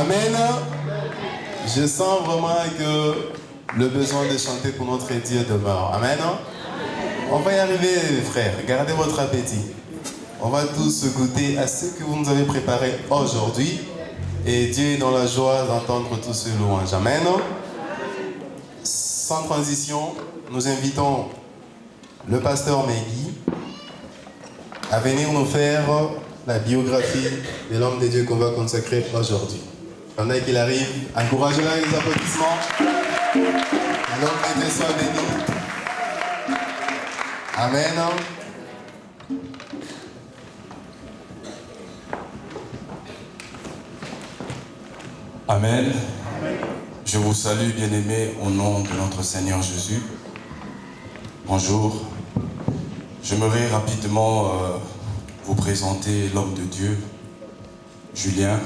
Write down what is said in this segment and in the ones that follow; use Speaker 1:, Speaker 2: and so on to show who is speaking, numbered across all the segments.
Speaker 1: Amen. Je sens vraiment que le besoin de chanter pour notre Dieu demeure. Amen. On va y arriver, frères. Gardez votre appétit. On va tous goûter à ce que vous nous avez préparé aujourd'hui. Et Dieu est dans la joie d'entendre tous ces louanges. Amen. Sans transition, nous invitons le pasteur Megui à venir nous faire la biographie de l'homme de Dieu qu'on va consacrer aujourd'hui. Pendant qu'il arrive, encouragez-le avec les applaudissements. L'homme de Dieu soit béni. Amen.
Speaker 2: Amen. Je vous salue, bien-aimés, au nom de notre Seigneur Jésus. Bonjour. J'aimerais rapidement vous présenter l'homme de Dieu, Julien.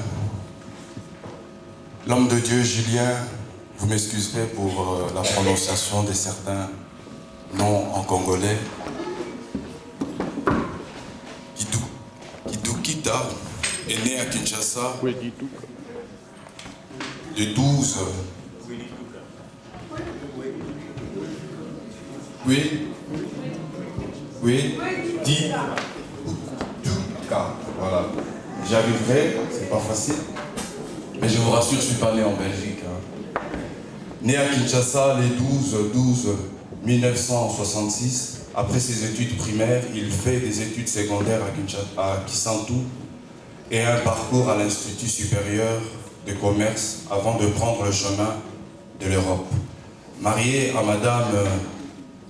Speaker 2: L'homme de Dieu, Julien, vous m'excuserez pour la prononciation de certains noms en congolais. Kidukita est né à Kinshasa le 12. Voilà. J'y arriverai, c'est pas facile. Mais je vous rassure, je suis pas né en Belgique. Né à Kinshasa le 12/1966. Après ses études primaires, il fait des études secondaires à Kisantu et un parcours à l'Institut supérieur de commerce avant de prendre le chemin de l'Europe. Marié à Madame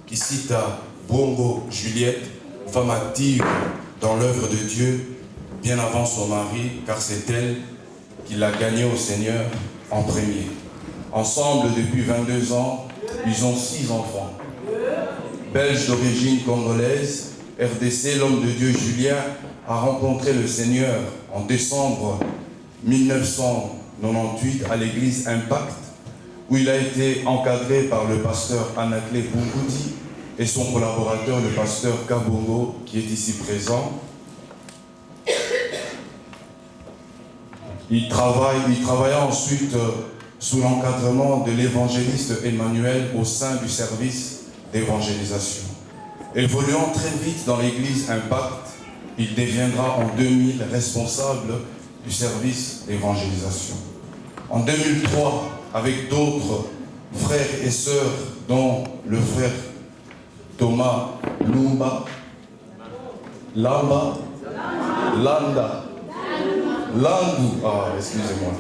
Speaker 2: Kisita Bongo Juliette, femme active dans l'œuvre de Dieu, bien avant son mari, car c'est elle qui l'a gagné au Seigneur en premier. Ensemble, depuis 22 ans, ils ont 6 enfants. Belge d'origine congolaise, RDC, l'homme de Dieu Julien a rencontré le Seigneur en décembre 1998 à l'église Impact, où il a été encadré par le pasteur Anaclé Bungoudi et son collaborateur, le pasteur Kabongo, qui est ici présent. Il travailla ensuite sous l'encadrement de l'évangéliste Emmanuel au sein du service d'évangélisation. Évoluant très vite dans l'église Impact, il deviendra en 2000 responsable du service d'évangélisation. En 2003, avec d'autres frères et sœurs, dont le frère Thomas Landa, Landou, excusez-moi,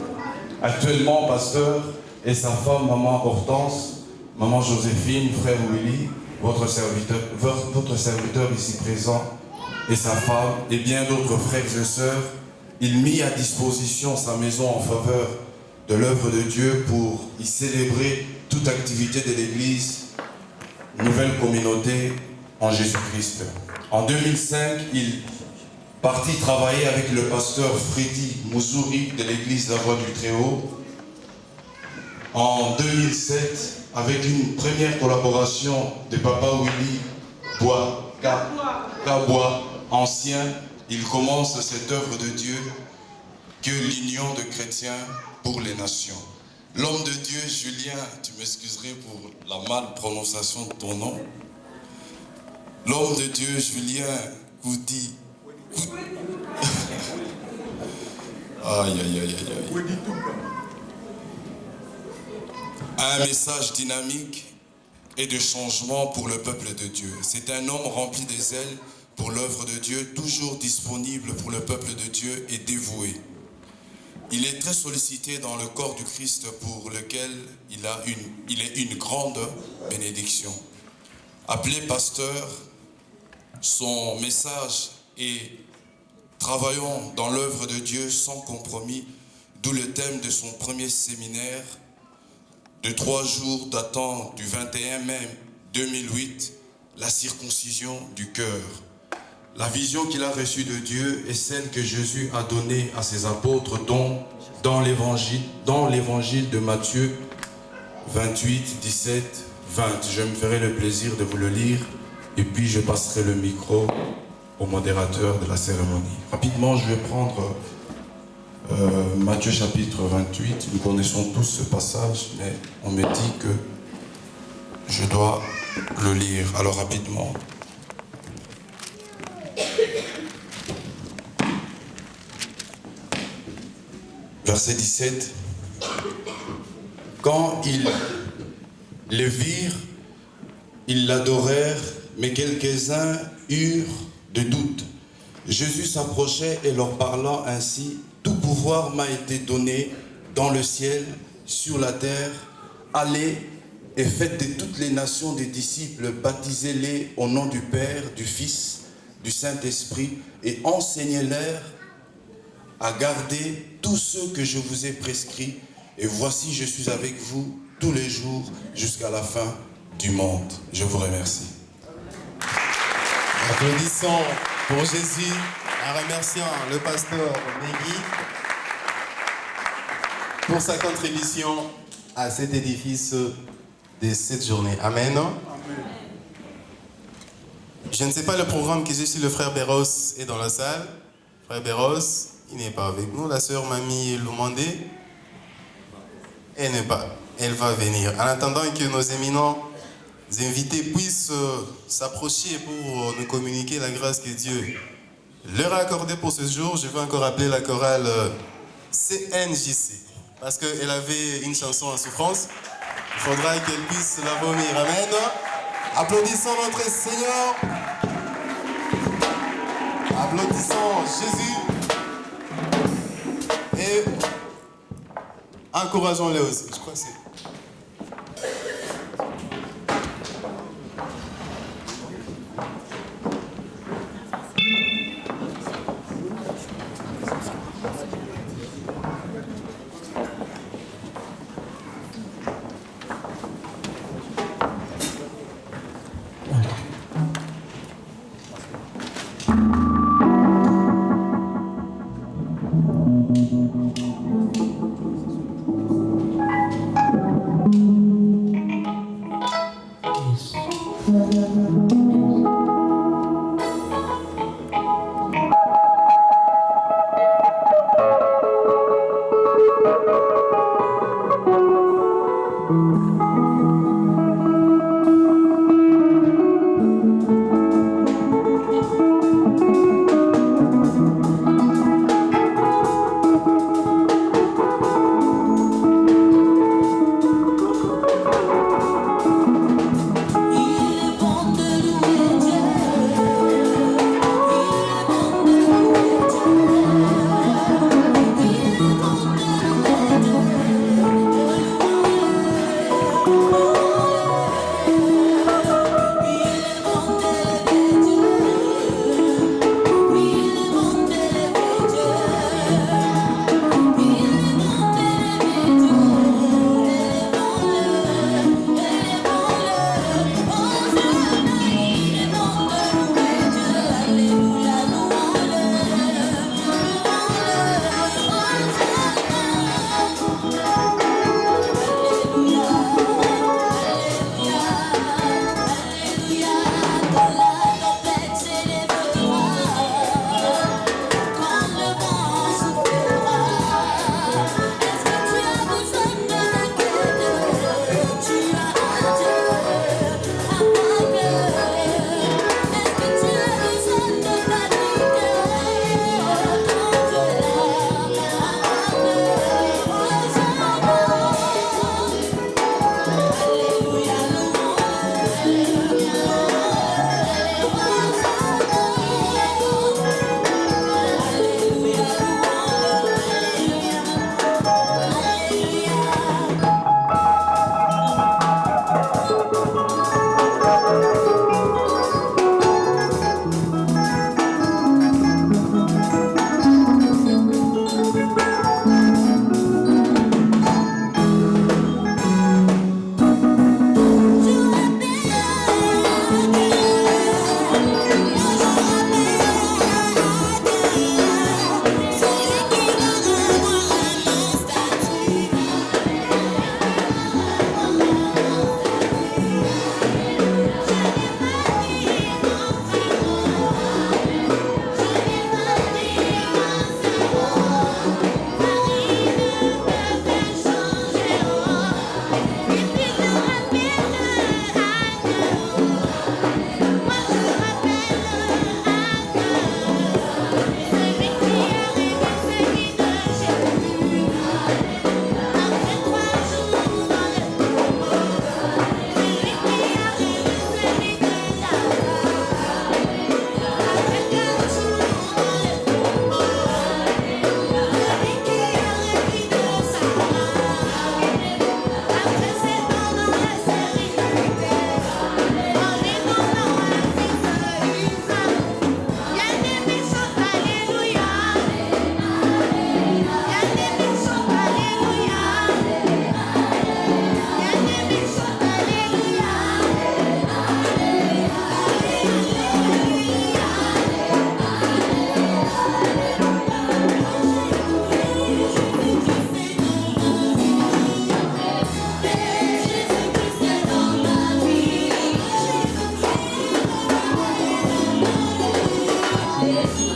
Speaker 2: actuellement pasteur, et sa femme, maman Hortense, maman Joséphine, frère Willy, votre serviteur ici présent, et sa femme, et bien d'autres frères et sœurs, il mit à disposition sa maison en faveur de l'œuvre de Dieu pour y célébrer toute activité de l'Église, nouvelle communauté en Jésus-Christ. En 2005, il partit travailler avec le pasteur Freddy Mouzouri de l'église La Voix du Très-Haut. En 2007, avec une première collaboration de Papa Willy Kabois, ancien, il commence cette œuvre de Dieu que l'Union de chrétiens pour les nations. L'homme de Dieu, Julien, tu m'excuserais pour la mal prononciation de ton nom. L'homme de Dieu, Julien, vous dit... Aïe. Un message dynamique et de changement pour le peuple de Dieu. C'est un homme rempli des ailes pour l'œuvre de Dieu, toujours disponible pour le peuple de Dieu et dévoué. Il est très sollicité dans le corps du Christ pour lequel il est une grande bénédiction. Appelé pasteur, son message est « Travaillons dans l'œuvre de Dieu sans compromis », d'où le thème de son premier séminaire de 3 jours datant du 21 mai 2008, la circoncision du cœur. La vision qu'il a reçue de Dieu est celle que Jésus a donnée à ses apôtres, dont dans l'évangile de Matthieu 28, 17, 20. Je me ferai le plaisir de vous le lire et puis je passerai le micro au modérateur de la cérémonie. Rapidement, je vais prendre Matthieu chapitre 28. Nous connaissons tous ce passage, mais on me dit que je dois le lire. Alors rapidement. Verset 17. Quand ils le virent, ils l'adorèrent, mais quelques-uns eurent de doutes. Jésus s'approchait et leur parlant ainsi: tout pouvoir m'a été donné dans le ciel, sur la terre. Allez et faites de toutes les nations des disciples, baptisez-les au nom du Père, du Fils, du Saint-Esprit, et enseignez-leur à garder tout ce que je vous ai prescrit. Et voici, je suis avec vous tous les jours jusqu'à la fin du monde. Je vous remercie.
Speaker 1: Applaudissons pour Jésus en remerciant le pasteur Megui pour sa contribution à cet édifice de cette journée. Amen. Je ne sais pas le programme que j'ai si le frère Béros est dans la salle. Frère Béros, il n'est pas avec nous. La sœur Mamie Lumandé, elle n'est pas. Elle va venir. En attendant que nos éminents invités puissent s'approcher pour nous communiquer la grâce que Dieu leur a accordée pour ce jour, je vais encore appeler la chorale CNJC. Parce qu'elle avait une chanson en souffrance. Il faudra qu'elle puisse la vomir. Amen. Applaudissons notre Seigneur. Applaudissons Jésus. Et encourageons-les aussi. Je crois que c'est...
Speaker 3: Thank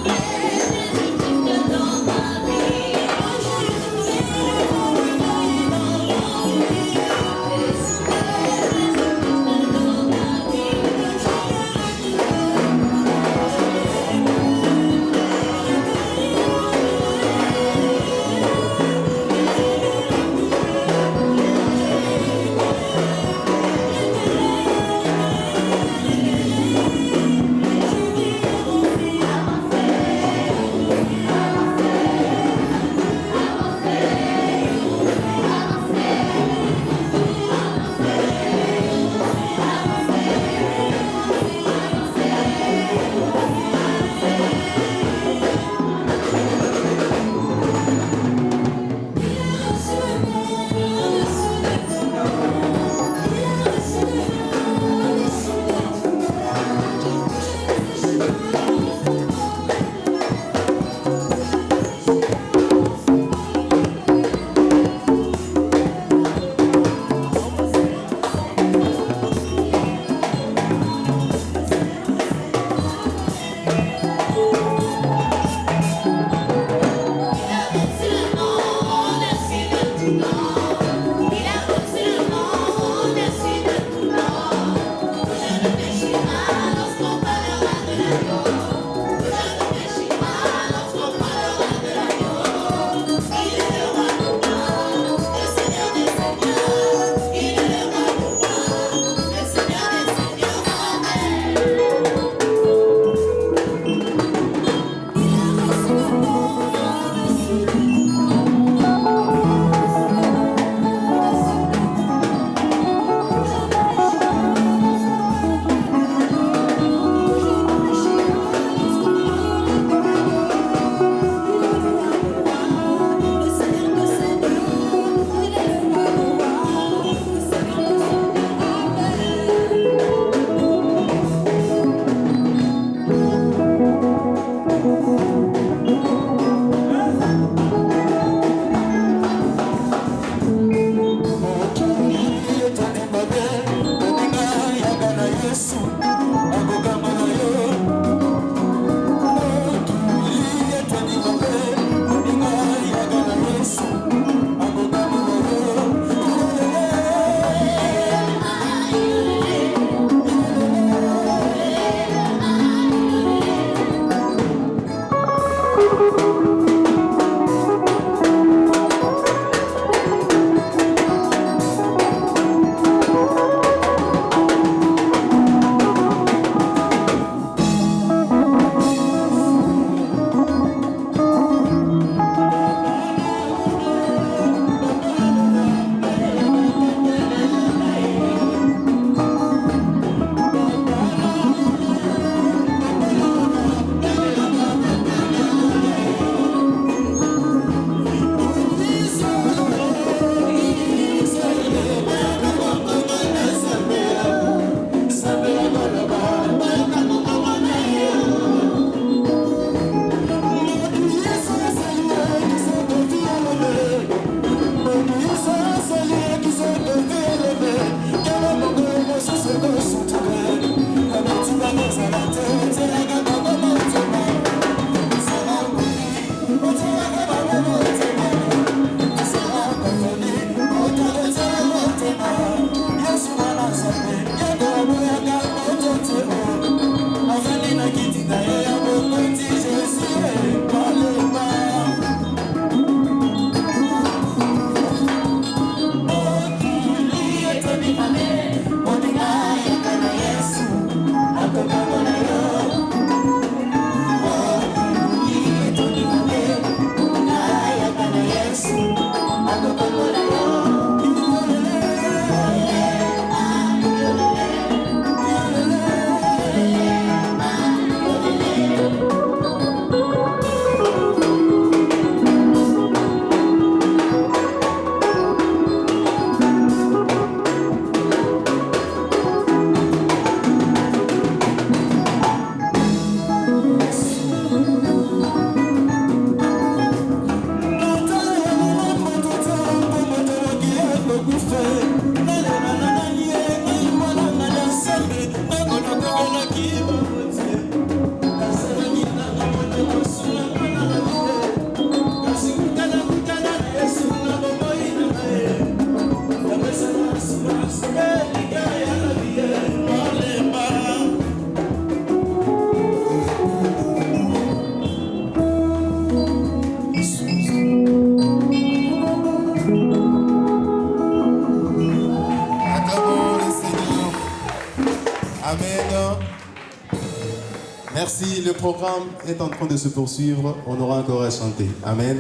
Speaker 1: si le programme est en train de se poursuivre, on aura encore à chanter. Amen.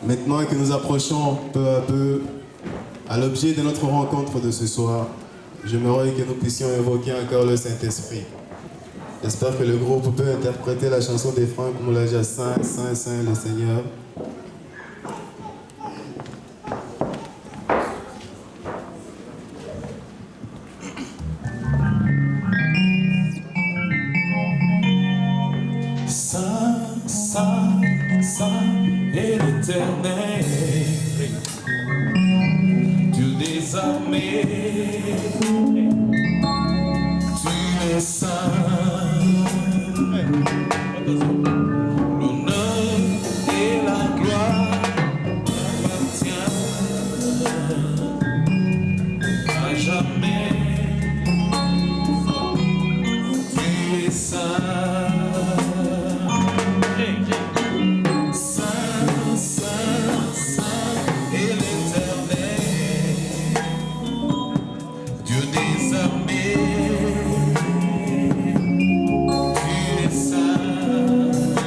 Speaker 1: Maintenant que nous approchons peu à peu à l'objet de notre rencontre de ce soir, j'aimerais que nous puissions évoquer encore le Saint-Esprit. J'espère que le groupe peut interpréter la chanson des Francs comme l'a dit, Saint, Saint, Saint le Seigneur.
Speaker 3: Saint, Saint, Saint est l'Éternel, Dieu des armées, tu es saint. L'honneur et la gloire t'appartiennent à jamais. Tu es saint. Saint, Saint, Saint est l'Éternel, Dieu des armées. Tu es saint.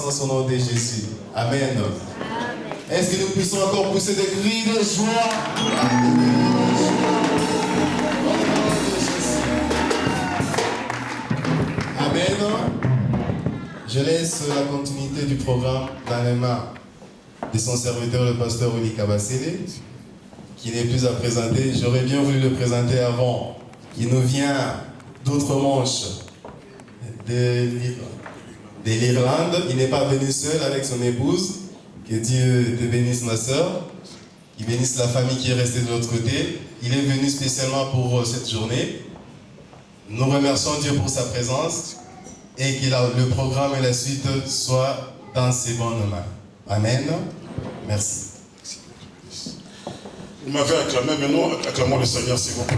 Speaker 1: puissance au nom de Jésus. Amen. Est-ce que nous puissions encore pousser des cris de joie? Amen. Je laisse la continuité du programme dans les mains de son serviteur, le pasteur Oli Kabasele, qui n'est plus à présenter. J'aurais bien voulu le présenter avant. Il nous vient d'outre-Manche, de l'Irlande. Il n'est pas venu seul avec son épouse. Que Dieu te bénisse, ma soeur. Qu'il bénisse la famille qui est restée de l'autre côté. Il est venu spécialement pour cette journée. Nous remercions Dieu pour sa présence et que le programme et la suite soient dans ses bonnes mains. Amen. Merci.
Speaker 4: Vous m'avez acclamé, maintenant acclamons le Seigneur, s'il vous plaît.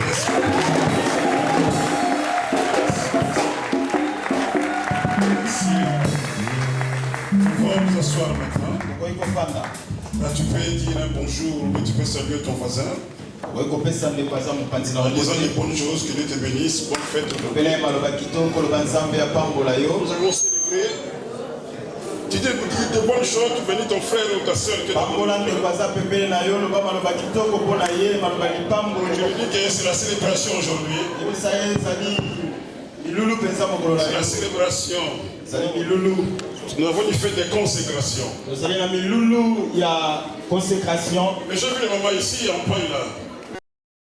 Speaker 4: On va vous asseoir maintenant. Là, tu peux dire un bonjour, mais tu peux saluer ton voisin. En disant les bonnes choses, que Dieu te bénisse, bonne fête. Nous allons célébrer. Tu dis de bonnes choses, tu bénis ton frère ou ta soeur. Tu lui dis que c'est la célébration aujourd'hui. C'est la célébration. Nous avons une fête de consécration. Mais j'ai vu les mamans ici en point là.